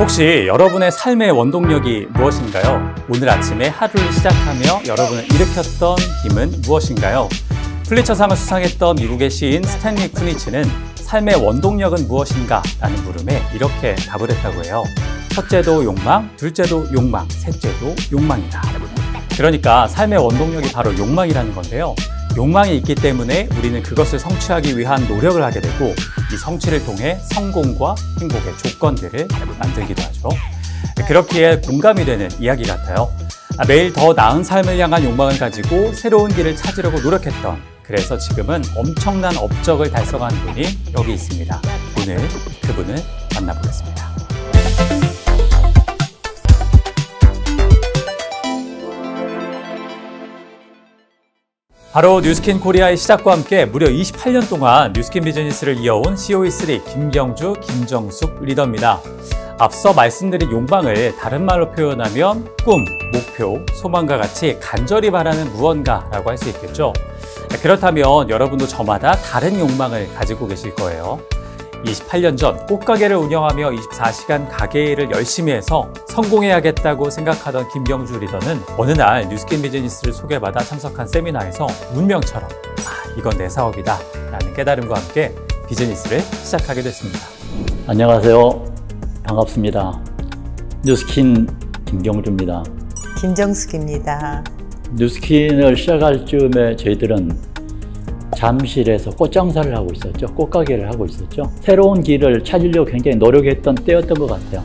혹시 여러분의 삶의 원동력이 무엇인가요? 오늘 아침에 하루를 시작하며 여러분을 일으켰던 힘은 무엇인가요? 플리처상을 수상했던 미국의 시인 스탠리 쿠니츠는 삶의 원동력은 무엇인가? 라는 물음에 이렇게 답을 했다고 해요. 첫째도 욕망, 둘째도 욕망, 셋째도 욕망이다. 그러니까 삶의 원동력이 바로 욕망이라는 건데요. 욕망이 있기 때문에 우리는 그것을 성취하기 위한 노력을 하게 되고 이 성취를 통해 성공과 행복의 조건들을 만들기도 하죠. 그렇기에 공감이 되는 이야기 같아요. 매일 더 나은 삶을 향한 욕망을 가지고 새로운 길을 찾으려고 노력했던, 그래서 지금은 엄청난 업적을 달성한 분이 여기 있습니다. 오늘 그분을 만나보겠습니다. 바로 뉴스킨 코리아의 시작과 함께 무려 28년 동안 뉴스킨 비즈니스를 이어온 COE3 김경주, 김정숙 리더입니다. 앞서 말씀드린 욕망을 다른 말로 표현하면 꿈, 목표, 소망과 같이 간절히 바라는 무언가라고 할 수 있겠죠. 그렇다면 여러분도 저마다 다른 욕망을 가지고 계실 거예요. 28년 전 꽃가게를 운영하며 24시간 가게 일을 열심히 해서 성공해야겠다고 생각하던 김경주 리더는 어느 날 뉴스킨 비즈니스를 소개받아 참석한 세미나에서 운명처럼 이건 내 사업이다 라는 깨달음과 함께 비즈니스를 시작하게 됐습니다. 안녕하세요. 반갑습니다. 뉴스킨 김경주입니다. 김정숙입니다. 뉴스킨을 시작할 즈음에 저희들은 잠실에서 꽃장사를 하고 있었죠. 꽃가게를 하고 있었죠. 새로운 길을 찾으려고 굉장히 노력했던 때였던 것 같아요.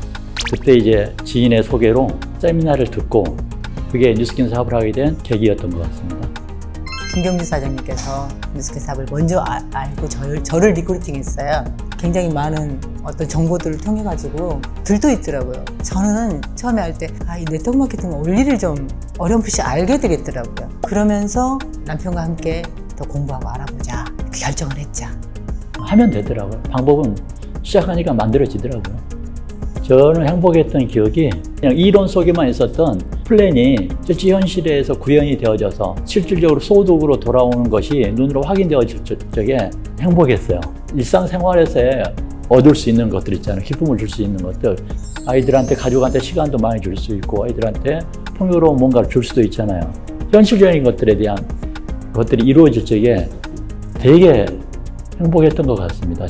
그때 이제 지인의 소개로 세미나를 듣고 그게 뉴스킨 사업을 하게 된 계기였던 것 같습니다. 김경주 사장님께서 뉴스킨 사업을 먼저 알고 저를 리크루팅했어요. 굉장히 많은 어떤 정보들을 통해 가지고 들도 있더라고요. 저는 처음에 할 때 이 네트워크 마케팅 원리를 좀 어렴풋이 알게 되겠더라고요. 그러면서 남편과 함께 더 공부하고 알아보자 이렇게 결정을 했죠. 하면 되더라고요. 방법은 시작하니까 만들어지더라고요. 저는 행복했던 기억이 그냥 이론 속에만 있었던 플랜이 실제 현실에서 구현이 되어져서 실질적으로 소득으로 돌아오는 것이 눈으로 확인되어질 적에 행복했어요. 일상생활에서 얻을 수 있는 것들 있잖아요. 기쁨을 줄 수 있는 것들. 아이들한테, 가족한테 시간도 많이 줄 수 있고 아이들한테 풍요로운 뭔가를 줄 수도 있잖아요. 현실적인 것들에 대한 것들이 이루어질 적에 되게 행복했던 것 같습니다.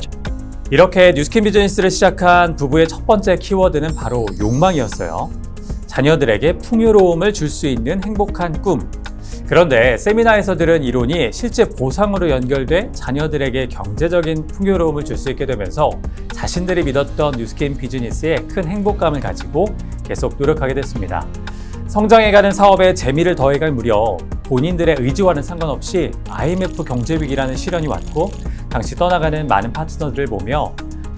이렇게 뉴스킨 비즈니스를 시작한 부부의 첫 번째 키워드는 바로 욕망이었어요. 자녀들에게 풍요로움을 줄 수 있는 행복한 꿈. 그런데 세미나에서 들은 이론이 실제 보상으로 연결돼 자녀들에게 경제적인 풍요로움을 줄 수 있게 되면서 자신들이 믿었던 뉴스킨 비즈니스에 큰 행복감을 가지고 계속 노력하게 됐습니다. 성장해가는 사업에 재미를 더해갈 무렵 본인들의 의지와는 상관없이 IMF 경제위기라는 시련이 왔고 당시 떠나가는 많은 파트너들을 보며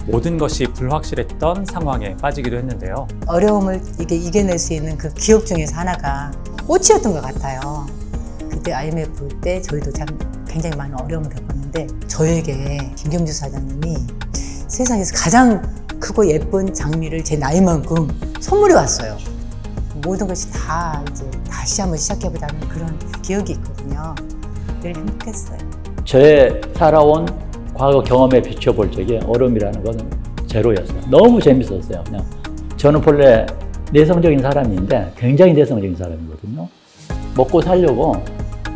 모든 것이 불확실했던 상황에 빠지기도 했는데요. 어려움을 이겨낼 수 있는 그 기억 중에서 하나가 꽃이었던 것 같아요. 그때 IMF 때 저희도 참 굉장히 많은 어려움을 겪었는데 저에게 김경주 사장님이 세상에서 가장 크고 예쁜 장미를 제 나이만큼 선물이 왔어요. 모든 것이 다 이제 다시 한번 시작해보자는 그런 기억이 있거든요. 늘 행복했어요. 저의 살아온 과거 경험에 비춰볼 적에 어려움이라는 것은 제로였어요. 너무 재밌었어요. 그냥 저는 본래 내성적인 사람인데 굉장히 내성적인 사람이거든요. 먹고 살려고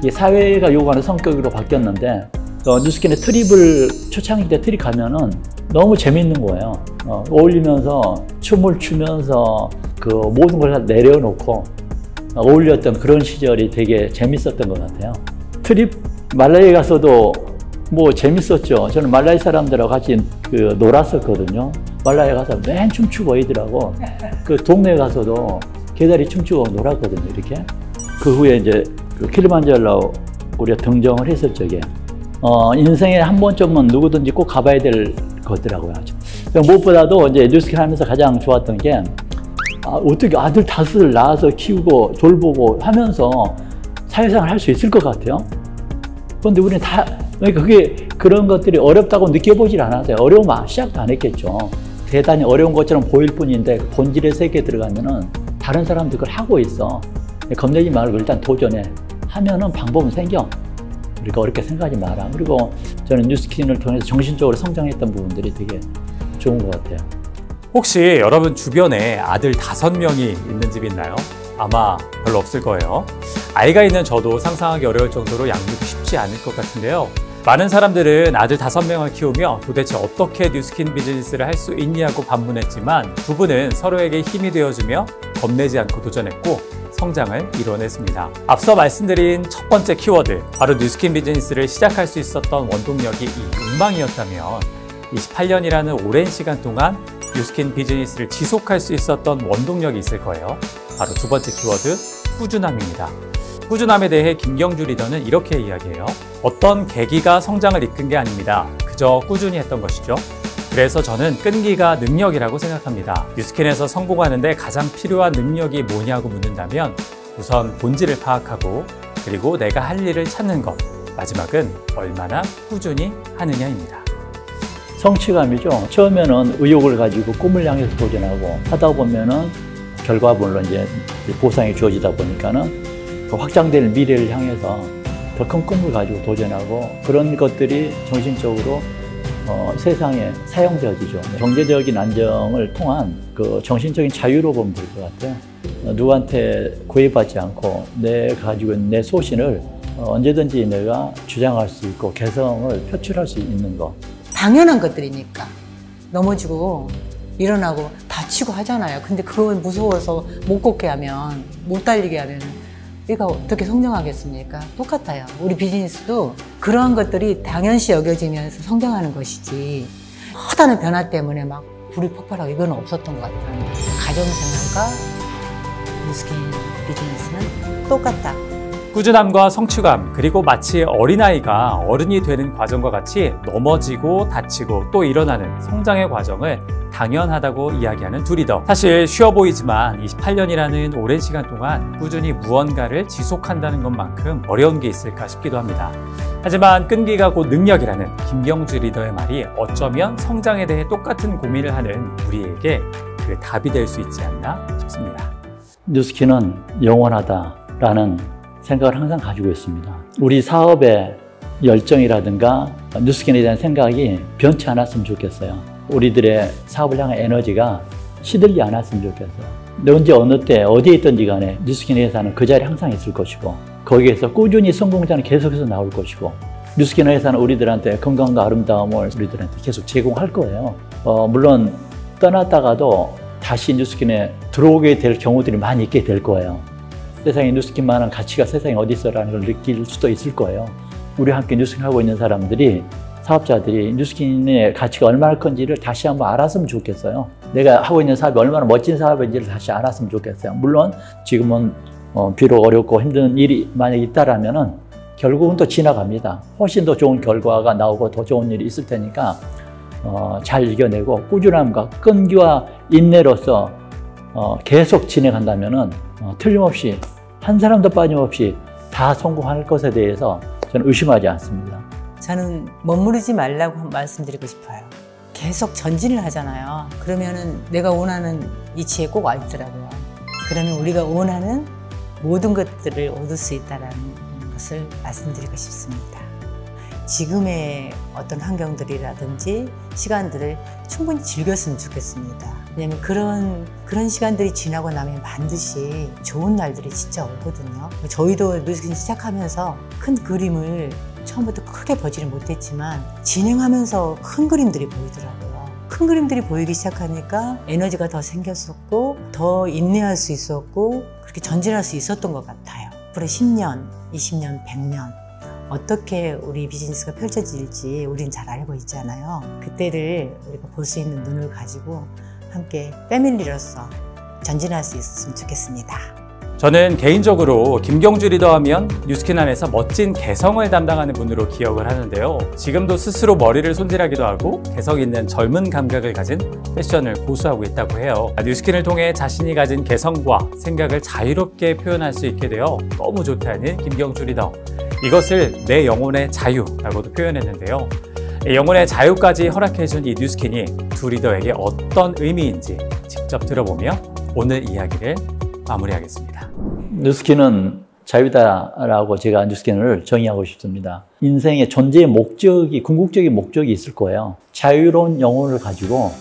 이 사회가 요구하는 성격으로 바뀌었는데 뉴스킨의 트립을 초창기 때 트립 가면은 너무 재밌는 거예요. 어울리면서 춤을 추면서 그 모든 걸 다 내려놓고 어울렸던 그런 시절이 되게 재밌었던 것 같아요. 트립 말라이 가서도 뭐 재밌었죠. 저는 말라이 사람들하고 같이 놀았었거든요. 말라이 가서 맨 춤추고 애들하고 그 동네에 가서도 개다리 춤추고 놀았거든요. 이렇게. 그 후에 이제 그 킬리만자로 우리가 등정을 했을 적에 인생에 한 번쯤은 누구든지 꼭 가봐야 될 거더라고요. 무엇보다도 이제 뉴스킨 하면서 가장 좋았던 게 어떻게 아들 다섯을 낳아서 키우고 돌보고 하면서 사회생활 할 수 있을 것 같아요. 그런데 우리는 그러니까 그런 것들이 어렵다고 느껴보질 않았어요. 어려우면 시작도 안 했겠죠. 대단히 어려운 것처럼 보일 뿐인데 본질의 세계에 들어가면은 다른 사람들 그걸 하고 있어. 겁내지 말고 일단 도전해. 하면은 방법은 생겨. 그러니까 어렵게 생각하지 마라. 그리고 저는 뉴스킨을 통해서 정신적으로 성장했던 부분들이 되게 좋은 것 같아요. 혹시 여러분 주변에 아들 5명이 있는 집 있나요? 아마 별로 없을 거예요. 아이가 있는 저도 상상하기 어려울 정도로 양육이 쉽지 않을 것 같은데요. 많은 사람들은 아들 5명을 키우며 도대체 어떻게 뉴스킨 비즈니스를 할 수 있냐고 반문했지만 두 분은 서로에게 힘이 되어주며 겁내지 않고 도전했고 성장을 이뤄냈습니다. 앞서 말씀드린 첫 번째 키워드, 바로 뉴스킨 비즈니스를 시작할 수 있었던 원동력이 이 욕망이었다면 28년이라는 오랜 시간 동안 뉴스킨 비즈니스를 지속할 수 있었던 원동력이 있을 거예요. 바로 두 번째 키워드, 꾸준함입니다. 꾸준함에 대해 김경주 리더는 이렇게 이야기해요. 어떤 계기가 성장을 이끈 게 아닙니다. 그저 꾸준히 했던 것이죠. 그래서 저는 끈기가 능력이라고 생각합니다. 뉴스킨에서 성공하는데 가장 필요한 능력이 뭐냐고 묻는다면 우선 본질을 파악하고 그리고 내가 할 일을 찾는 것, 마지막은 얼마나 꾸준히 하느냐입니다. 성취감이죠. 처음에는 의욕을 가지고 꿈을 향해서 도전하고 하다 보면은 결과물로 이제 보상이 주어지다 보니까는 그 확장될 미래를 향해서 더 큰 꿈을 가지고 도전하고 그런 것들이 정신적으로 세상에 사용되어지죠. 경제적인 안정을 통한 그 정신적인 자유로 보면 될 것 같아요. 누구한테 구애받지 않고 내가 가지고 있는 내 소신을 언제든지 내가 주장할 수 있고 개성을 표출할 수 있는 것. 당연한 것들이니까 넘어지고 일어나고 다치고 하잖아요. 근데 그걸 무서워서 못 걷게 하면, 못 달리게 하면 얘가 어떻게 성장하겠습니까? 똑같아요. 우리 비즈니스도 그러한 것들이 당연시 여겨지면서 성장하는 것이지 커다란 변화 때문에 막 불이 폭발하고 이건 없었던 것 같아요. 가정생활과 뉴스킨 비즈니스는 똑같다. 꾸준함과 성취감, 그리고 마치 어린아이가 어른이 되는 과정과 같이 넘어지고 다치고 또 일어나는 성장의 과정을 당연하다고 이야기하는 두 리더. 사실 쉬워 보이지만 28년이라는 오랜 시간 동안 꾸준히 무언가를 지속한다는 것만큼 어려운 게 있을까 싶기도 합니다. 하지만 끈기가 곧 능력이라는 김경주 리더의 말이 어쩌면 성장에 대해 똑같은 고민을 하는 우리에게 그 답이 될 수 있지 않나 싶습니다. 뉴스킨은 영원하다라는 생각을 항상 가지고 있습니다. 우리 사업의 열정이라든가 뉴스킨에 대한 생각이 변치 않았으면 좋겠어요. 우리들의 사업을 향한 에너지가 시들지 않았으면 좋겠어요. 언제 어느 때 어디에 있든지 간에 뉴스킨 회사는 그 자리에 항상 있을 것이고 거기에서 꾸준히 성공자는 계속해서 나올 것이고 뉴스킨 회사는 우리들한테 건강과 아름다움을 우리들한테 계속 제공할 거예요. 물론 떠났다가도 다시 뉴스킨에 들어오게 될 경우들이 많이 있게 될 거예요. 세상에 뉴스킨만한 가치가 세상에 어디 있어라는 걸 느낄 수도 있을 거예요. 우리와 함께 뉴스킨 하고 있는 사람들이, 사업자들이 뉴스킨의 가치가 얼마나 큰지를 다시 한번 알았으면 좋겠어요. 내가 하고 있는 사업이 얼마나 멋진 사업인지를 다시 알았으면 좋겠어요. 물론 지금은 비록 어렵고 힘든 일이 만약에 있다라면은 결국은 또 지나갑니다. 훨씬 더 좋은 결과가 나오고 더 좋은 일이 있을 테니까 잘 이겨내고 꾸준함과 끈기와 인내로서 계속 진행한다면은 틀림없이 한 사람도 빠짐없이 다 성공할 것에 대해서 저는 의심하지 않습니다. 저는 머무르지 말라고 말씀드리고 싶어요. 계속 전진을 하잖아요. 그러면은 내가 원하는 위치에 꼭 와 있더라고요. 그러면 우리가 원하는 모든 것들을 얻을 수 있다는 것을 말씀드리고 싶습니다. 지금의 어떤 환경들이라든지 시간들을 충분히 즐겼으면 좋겠습니다. 왜냐면 그런 시간들이 지나고 나면 반드시 좋은 날들이 진짜 오거든요. 저희도 뉴스킨 시작하면서 큰 그림을 처음부터 크게 보지는 못했지만 진행하면서 큰 그림들이 보이더라고요. 큰 그림들이 보이기 시작하니까 에너지가 더 생겼었고 더 인내할 수 있었고 그렇게 전진할 수 있었던 것 같아요. 앞으로 10년, 20년, 100년 어떻게 우리 비즈니스가 펼쳐질지 우리는 잘 알고 있잖아요. 그때를 우리가 볼 수 있는 눈을 가지고 함께 패밀리로서 전진할 수 있었으면 좋겠습니다. 저는 개인적으로 김경주 리더 하면 뉴스킨 안에서 멋진 개성을 담당하는 분으로 기억을 하는데요. 지금도 스스로 머리를 손질하기도 하고 개성 있는 젊은 감각을 가진 패션을 고수하고 있다고 해요. 뉴스킨을 통해 자신이 가진 개성과 생각을 자유롭게 표현할 수 있게 되어 너무 좋다는 김경주 리더. 이것을 내 영혼의 자유라고도 표현했는데요. 영혼의 자유까지 허락해준 이 뉴스킨이 두 리더에게 어떤 의미인지 직접 들어보며 오늘 이야기를 마무리하겠습니다. 뉴스킨은 자유다라고 제가 뉴스킨을 정의하고 싶습니다. 인생의 존재의 목적이, 궁극적인 목적이 있을 거예요. 자유로운 영혼을 가지고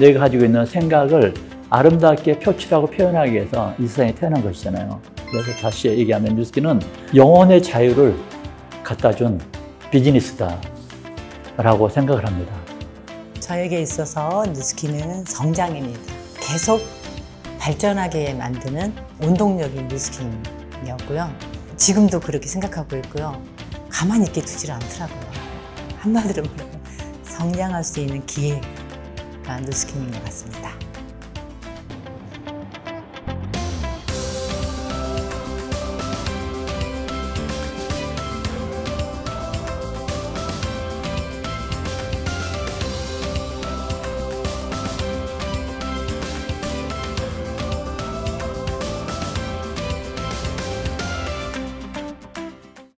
내가 가지고 있는 생각을 아름답게 표출하고 표현하기 위해서 이 세상에 태어난 것이잖아요. 그래서 다시 얘기하면 뉴스키는 영혼의 자유를 갖다 준 비즈니스다 라고 생각을 합니다. 저에게 있어서 뉴스키는 성장입니다. 계속 발전하게 만드는 원동력이 뉴스킨이었고요. 지금도 그렇게 생각하고 있고요. 가만히 있게 두질 않더라고요. 한마디로 말하면 성장할 수 있는 기회가 뉴스킨인 것 같습니다.